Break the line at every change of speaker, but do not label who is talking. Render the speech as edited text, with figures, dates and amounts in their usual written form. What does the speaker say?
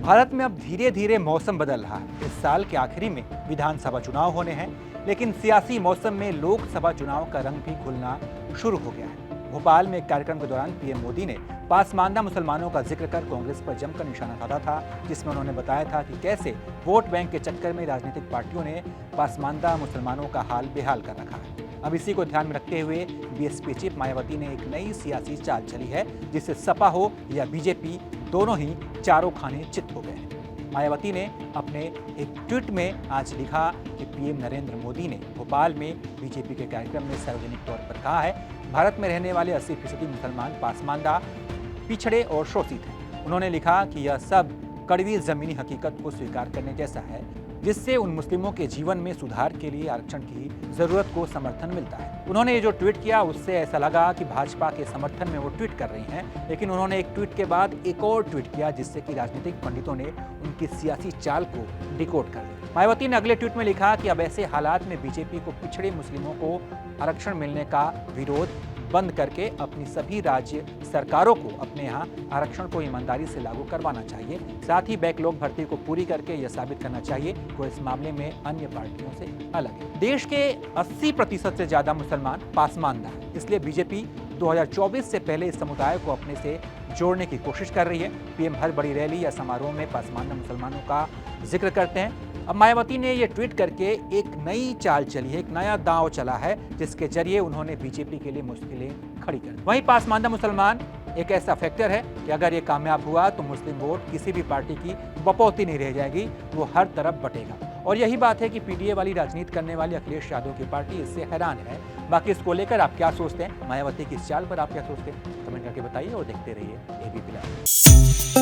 भारत में अब धीरे धीरे मौसम बदल रहा है। इस साल के आखिरी में विधानसभा चुनाव होने हैं, लेकिन सियासी मौसम में लोकसभा चुनाव का रंग भी खुलना शुरू हो गया है। भोपाल में एक कार्यक्रम के दौरान पीएम मोदी ने पासमानदा मुसलमानों का जिक्र कर कांग्रेस पर जमकर निशाना साधा था, जिसमें उन्होंने बताया था कि कैसे वोट बैंक के चक्कर में राजनीतिक पार्टियों ने पासमानदा मुसलमानों का हाल बेहाल कर रखा है। अब इसी को ध्यान में रखते हुए बीएसपी चीफ मायावती ने एक नई सियासी चाल चली है, जिससे सपा हो या बीजेपी दोनों ही चारों खाने चित हो गए हैं। मायावती ने अपने एक ट्वीट में आज लिखा कि पीएम नरेंद्र मोदी ने भोपाल में बीजेपी के कार्यक्रम में सार्वजनिक तौर पर कहा है, भारत में रहने वाले 80% मुसलमान पासमानदा, पिछड़े और शोषित हैं। उन्होंने लिखा कि यह सब कड़वी जमीनी हकीकत को स्वीकार करने जैसा है, जिससे उन मुस्लिमों के जीवन में सुधार के लिए आरक्षण की जरूरत को समर्थन मिलता है। उन्होंने ये जो ट्वीट किया उससे ऐसा लगा कि भाजपा के समर्थन में वो ट्वीट कर रही हैं, लेकिन उन्होंने एक ट्वीट के बाद एक और ट्वीट किया, जिससे कि राजनीतिक पंडितों ने उनकी सियासी चाल को डिकोड कर दिया। मायावती ने अगले ट्वीट में लिखा कि अब ऐसे हालात में बीजेपी को पिछड़े मुस्लिमों को आरक्षण मिलने का विरोध बंद करके अपनी सभी राज्य सरकारों को अपने यहाँ आरक्षण को ईमानदारी से लागू करवाना चाहिए। साथ ही बैकलॉग भर्ती को पूरी करके यह साबित करना चाहिए कि वो इस मामले में अन्य पार्टियों से अलग है। देश के 80% से ज्यादा मुसलमान पासमानदा हैं, इसलिए बीजेपी 2024 से पहले इस समुदाय को अपने से जोड़ने की कोशिश कर रही है। पीएम हर बड़ी रैली या समारोह में पासमानदा मुसलमानों का जिक्र करते हैं। अब मायावती ने ये ट्वीट करके एक नई चाल चली है, एक नया दांव चला है, जिसके जरिए उन्होंने बीजेपी के लिए मुश्किलें खड़ी कर दी। वहीं पासमानदा मुसलमान एक ऐसा फैक्टर है कि अगर ये कामयाब हुआ तो मुस्लिम वोट किसी भी पार्टी की बपौती नहीं रह जाएगी, वो हर तरफ बटेगा। और यही बात है कि पीडीए वाली राजनीति करने वाली अखिलेश यादव की पार्टी इससे हैरान है। बाकी इसको लेकर आप क्या सोचते हैं, मायावती की इस चाल पर आप क्या सोचते हैं, कमेंट करके बताइए और देखते रहिए एबीपी लाइव।